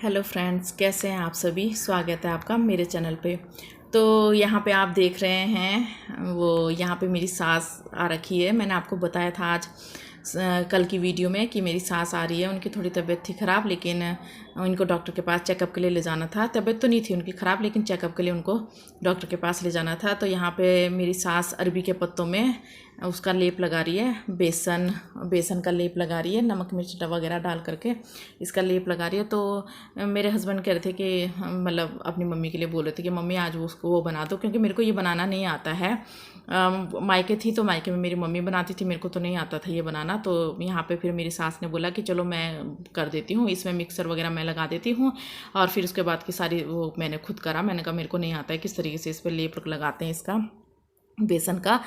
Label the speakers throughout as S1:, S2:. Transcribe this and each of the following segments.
S1: Hello friends, कैसे हैं आप सभी। स्वागत है आपका मेरे चैनल पे। तो यहाँ पे आप देख रहे हैं वो यहाँ पे मेरी सास आ रखी है। मैंने आपको बताया था आज कल की वीडियो में कि मेरी सास आ रही है। उनकी थोड़ी तबीयत थी ख़राब, लेकिन उनको डॉक्टर के पास चेकअप के लिए ले जाना था। तबीयत तो नहीं थी उनकी ख़राब, लेकिन चेकअप के लिए उनको डॉक्टर के पास ले जाना था। तो यहाँ पे मेरी सास अरबी के पत्तों में उसका लेप लगा रही है, बेसन का लेप लगा रही है, नमक मिर्च वगैरह डाल करके इसका लेप लगा रही है। तो मेरे हस्बैंड कह रहे थे कि मतलब अपनी मम्मी के लिए बोल रहे थे कि मम्मी आज उसको वो बना दो, क्योंकि मेरे को ये बनाना नहीं आता है। मायके थी तो मायके में मेरी मम्मी बनाती थी, मेरे को तो नहीं आता था ये बनाना। तो यहाँ पे फिर मेरी सास ने बोला कि चलो मैं कर देती हूँ, इसमें मिक्सर वगैरह मैं लगा देती हूँ। और फिर उसके बाद की सारी वो मैंने खुद करा। मैंने कहा मेरे को नहीं आता है किस तरीके से इस पर लेप लगाते हैं इसका बेसन का।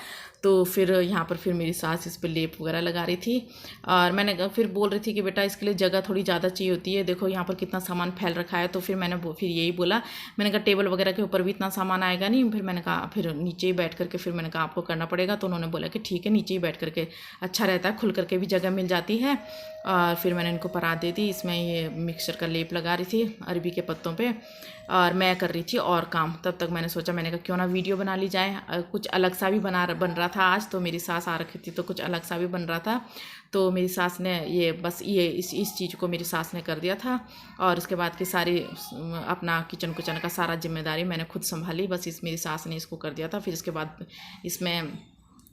S1: तो फिर यहाँ पर फिर मेरी सास इस पर लेप वगैरह लगा रही थी। और मैंने फिर बोल रही थी कि बेटा इसके लिए जगह थोड़ी ज़्यादा चाहिए होती है, देखो यहाँ पर कितना सामान फैल रखा है। तो फिर मैंने फिर यही बोला, मैंने कहा टेबल वगैरह के ऊपर भी इतना सामान आएगा नहीं। फिर मैंने कहा फिर नीचे ही बैठ करके फिर मैंने कहा आपको करना पड़ेगा। तो उन्होंने बोला कि ठीक है, नीचे ही बैठ करके अच्छा रहता है, खुल करके भी जगह मिल जाती है। और फिर मैंने इनको परात दे दी। इसमें ये मिक्सचर का लेप लगा रही थी अरबी के पत्तों पे, और मैं कर रही थी और काम। तब तक मैंने सोचा, मैंने कहा क्यों ना वीडियो बना ली जाए। कुछ अलग सा भी बन रहा था आज। तो मेरी सास आ रखी थी तो कुछ अलग सा भी बन रहा था। तो मेरी सास ने ये बस ये इस चीज़ को मेरी सास ने कर दिया था। और उसके बाद की सारी अपना किचन का सारा जिम्मेदारी मैंने खुद संभाली। बस मेरी सास ने इसको कर दिया था। फिर इसके बाद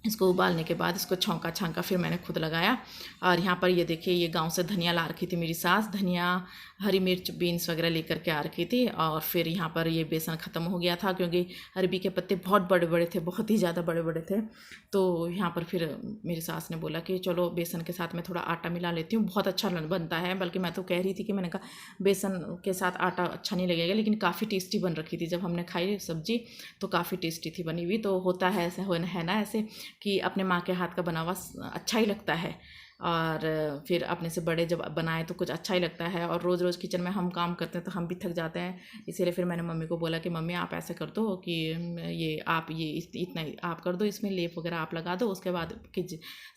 S1: इसको उबालने के बाद इसको छौंका फिर मैंने खुद लगाया। और यहाँ पर ये देखिए, ये गांव से धनिया ला रखी थी मेरी सास। धनिया, हरी मिर्च, बीन्स वगैरह लेकर के आ रखी थी। और फिर यहाँ पर ये बेसन ख़त्म हो गया था, क्योंकि अरबी के पत्ते बहुत बड़े बड़े थे, बहुत ही ज़्यादा बड़े बड़े थे। तो यहाँ पर फिर मेरी सास ने बोला कि चलो बेसन के साथ मैं थोड़ा आटा मिला लेती हूँ, बहुत अच्छा बनता है। बल्कि मैं तो कह रही थी कि मैंने कहा बेसन के साथ आटा अच्छा नहीं लगेगा, लेकिन काफ़ी टेस्टी बन रखी थी। जब हमने खाई सब्ज़ी तो काफ़ी टेस्टी थी बनी हुई। तो होता है ऐसे, है ना ऐसे कि अपने माँ के हाथ का बना हुआ अच्छा ही लगता है। और फिर अपने से बड़े जब बनाए तो कुछ अच्छा ही लगता है। और रोज़ रोज़ किचन में हम काम करते हैं तो हम भी थक जाते हैं। इसीलिए फिर मैंने मम्मी को बोला कि मम्मी आप ऐसे कर दो कि ये आप ये इतना आप कर दो, इसमें लेप वगैरह आप लगा दो, उसके बाद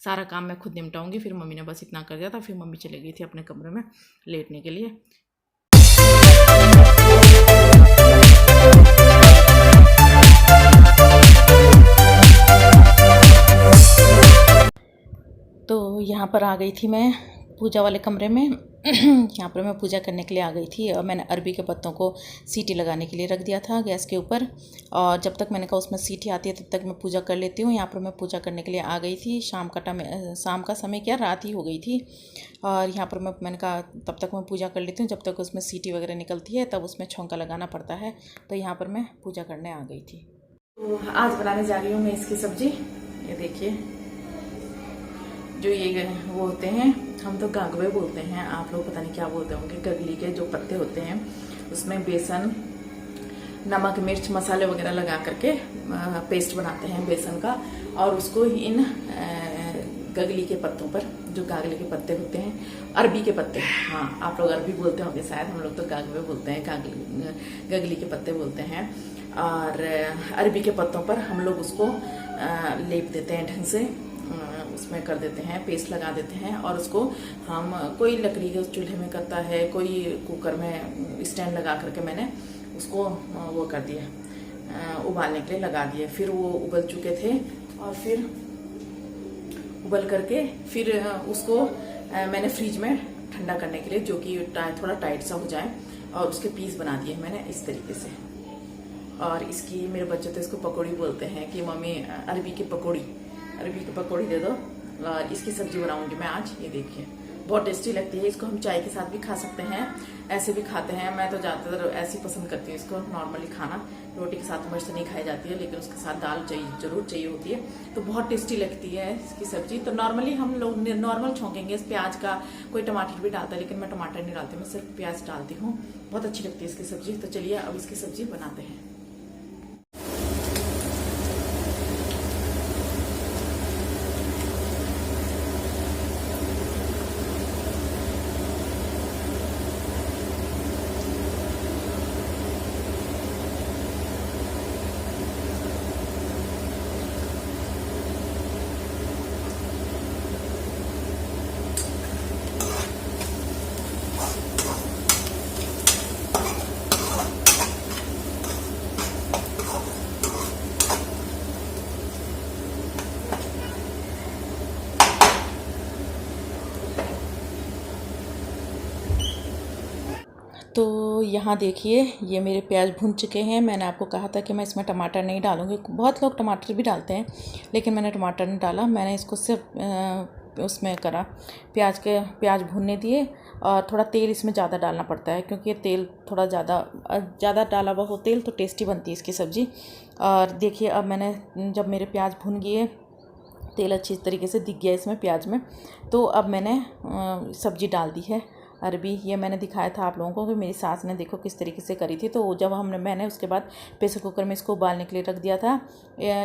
S1: सारा काम मैं खुद निपटाऊंगी। फिर मम्मी ने बस इतना कर दिया था। फिर मम्मी चली गई थी अपने कमरे में लेटने के लिए। तो यहाँ पर आ गई थी मैं पूजा वाले कमरे में। यहाँ पर मैं पूजा करने के लिए आ गई थी। और मैंने अरबी के पत्तों को सीटी लगाने के लिए रख दिया था गैस के ऊपर। और जब तक मैंने कहा उसमें सीटी आती है तब तक मैं पूजा कर लेती हूँ। यहाँ पर मैं पूजा करने के लिए आ गई थी। शाम का समय क्या, रात ही हो गई थी। और यहाँ पर मैंने कहा तब तक मैं पूजा कर लेती हूँ, जब तक उसमें सीटी वगैरह निकलती है तब उसमें छौंका लगाना पड़ता है। तो यहाँ पर मैं पूजा करने आ गई थी। तो आज बनाने जा रही हूँ मैं इसकी सब्ज़ी। ये देखिए, जो ये वो होते हैं, हम तो गागवे बोलते हैं, आप लोग पता नहीं क्या बोलते होंगे। गगली के जो पत्ते होते हैं उसमें बेसन, नमक, मिर्च, मसाले वगैरह लगा करके पेस्ट बनाते हैं बेसन का। और उसको इन गगली के पत्तों पर, जो गागले के पत्ते होते हैं, अरबी के पत्ते, हाँ आप लोग अरबी बोलते होंगे शायद, हम लोग तो गागवे बोलते हैं, गगली के पत्ते बोलते हैं। और अरबी के पत्तों पर हम लोग उसको लेप देते हैं ढंग से, उसमें कर देते हैं, पेस्ट लगा देते हैं। और उसको हम, कोई लकड़ी के चूल्हे में करता है, कोई कुकर में स्टैंड लगा करके मैंने उसको वो कर दिया, उबालने के लिए लगा दिए। फिर वो उबल चुके थे और फिर उबल करके फिर उसको मैंने फ्रिज में ठंडा करने के लिए, जो कि थोड़ा टाइट सा हो जाए, और उसके पीस बना दिए मैंने इस तरीके से। और इसकी, मेरे बच्चे तो इसको पकौड़ी बोलते हैं कि मम्मी अरबी की पकौड़ी दे दो। और इसकी सब्जी बनाऊंगी मैं आज। ये देखिए, बहुत टेस्टी लगती है। इसको हम चाय के साथ भी खा सकते हैं, ऐसे भी खाते हैं। मैं तो ज़्यादातर ऐसे ही पसंद करती हूँ इसको नॉर्मली खाना। रोटी के साथ मुझसे नहीं खाई जाती है, लेकिन उसके साथ दाल जरूर चाहिए होती है। तो बहुत टेस्टी लगती है इसकी सब्जी। तो नॉर्मली हम लोग नॉर्मल छौंकेंगे इस प्याज का, कोई टमाटर भी डालता है, लेकिन मैं टमाटर नहीं डालती, मैं सिर्फ प्याज डालती हूँ। बहुत अच्छी लगती है इसकी सब्जी। तो चलिए अब इसकी सब्जी बनाते हैं। तो यहाँ देखिए ये मेरे प्याज भुन चुके हैं। मैंने आपको कहा था कि मैं इसमें टमाटर नहीं डालूँगी। बहुत लोग टमाटर भी डालते हैं, लेकिन मैंने टमाटर नहीं डाला। मैंने इसको सिर्फ उसमें करा, प्याज भुनने दिए। और थोड़ा तेल इसमें ज़्यादा डालना पड़ता है, क्योंकि ये तेल थोड़ा ज़्यादा डाला हुआ हो तेल तो टेस्टी बनती है इसकी सब्ज़ी। और देखिए अब मैंने जब मेरे प्याज भुन गए, तेल अच्छी तरीके से दिख गया इसमें प्याज में, तो अब मैंने सब्ज़ी डाल दी है अरबी। ये मैंने दिखाया था आप लोगों को कि मेरी सास ने देखो किस तरीके से करी थी। तो जब मैंने उसके बाद प्रेशर कुकर में इसको उबालने के लिए रख दिया था।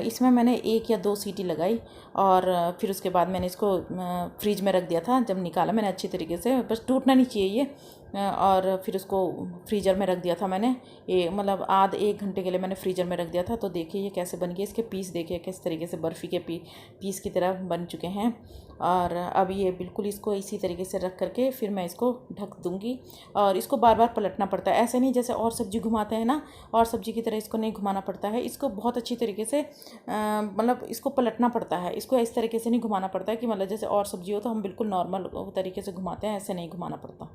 S1: इसमें मैंने 1 या 2 सीटी लगाई और फिर उसके बाद मैंने इसको फ्रिज में रख दिया था। जब निकाला मैंने अच्छी तरीके से, बस टूटना नहीं चाहिए ये, और फिर उसको फ्रीज़र में रख दिया था मैंने। ये मतलब आध 1 घंटे के लिए मैंने फ्रीज़र में रख दिया था। तो देखिए ये कैसे बन गया, इसके पीस देखिए किस तरीके से बर्फ़ी के पीस की तरह बन चुके हैं। और अब ये बिल्कुल इसको इसी तरीके से रख करके फिर मैं इसको ढक दूँगी। और इसको बार बार पलटना पड़ता है, ऐसे नहीं जैसे और सब्ज़ी घुमाते हैं ना, और सब्ज़ी की तरह इसको नहीं घुमाना पड़ता है। इसको बहुत अच्छी तरीके से मतलब इसको पलटना पड़ता है। इसको इस तरीके से नहीं घुमाना पड़ता है कि मतलब जैसे और सब्ज़ी हो तो हम बिल्कुल नॉर्मल तरीके से घुमाते हैं, ऐसे नहीं घुमाना पड़ता।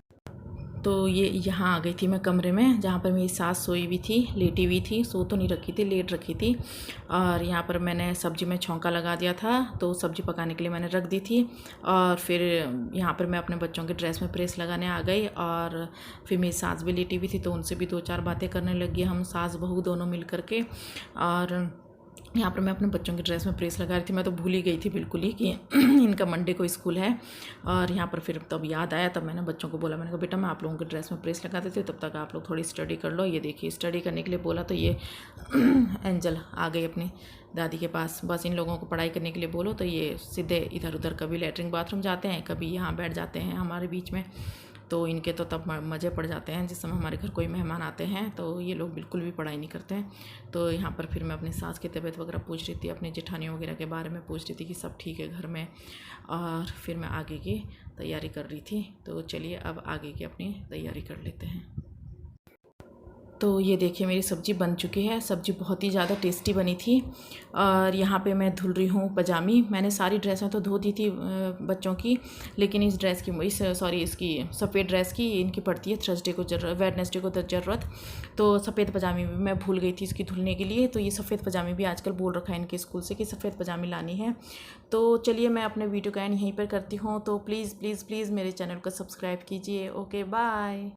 S1: तो ये यहाँ आ गई थी मैं कमरे में, जहाँ पर मेरी सास सोई हुई थी, लेटी हुई थी। सो तो नहीं रखी थी, लेट रखी थी। और यहाँ पर मैंने सब्ज़ी में छौंका लगा दिया था, तो सब्ज़ी पकाने के लिए मैंने रख दी थी। और फिर यहाँ पर मैं अपने बच्चों के ड्रेस में प्रेस लगाने आ गई। और फिर मेरी सास भी लेटी हुई थी, तो उनसे भी 2-4 बातें करने लगी, हम सास बहू दोनों मिल करके। और यहाँ पर मैं अपने बच्चों की ड्रेस में प्रेस लगा रही थी। मैं तो भूल ही गई थी बिल्कुल ही कि इनका मंडे को स्कूल है। और यहाँ पर फिर तब याद आया, तब मैंने बच्चों को बोला, मैंने कहा बेटा मैं आप लोगों की ड्रेस में प्रेस लगा देती हूँ, तब तक आप लोग थोड़ी स्टडी कर लो। ये देखिए स्टडी करने के लिए बोला तो ये एंजल आ गई अपनी दादी के पास। बस इन लोगों को पढ़ाई करने के लिए बोलो तो ये सीधे इधर उधर कभी लैट्रिन बाथरूम जाते हैं, कभी यहाँ बैठ जाते हैं हमारे बीच में। तो इनके तो तब मज़े पड़ जाते हैं जिस समय हमारे घर कोई मेहमान आते हैं, तो ये लोग बिल्कुल भी पढ़ाई नहीं करते हैं। तो यहाँ पर फिर मैं अपनी सास की तबीयत वगैरह पूछ रही थी, अपनी जेठानियों वगैरह के बारे में पूछ रही थी कि सब ठीक है घर में। और फिर मैं आगे की तैयारी कर रही थी। तो चलिए अब आगे की अपनी तैयारी कर लेते हैं। तो ये देखिए मेरी सब्ज़ी बन चुकी है। सब्ज़ी बहुत ही ज़्यादा टेस्टी बनी थी। और यहाँ पे मैं धुल रही हूँ पजामी। मैंने सारी ड्रेसें तो धो दी थी बच्चों की, लेकिन इस ड्रेस की इसकी सफ़ेद ड्रेस की इनकी पड़ती है थर्सडे को वेडनेसडे को ज़रूरत। तो सफ़ेद पजामी भी मैं भूल गई थी इसकी धुलने के लिए। तो ये सफ़ेद पजामी भी आजकल बोल रखा है इनके स्कूल से कि सफ़ेद पजामी लानी है। तो चलिए मैं अपने वीडियो का एंड यहीं पर करती हूँ। तो प्लीज़ प्लीज़ प्लीज़ मेरे चैनल को सब्सक्राइब कीजिए। Okay bye.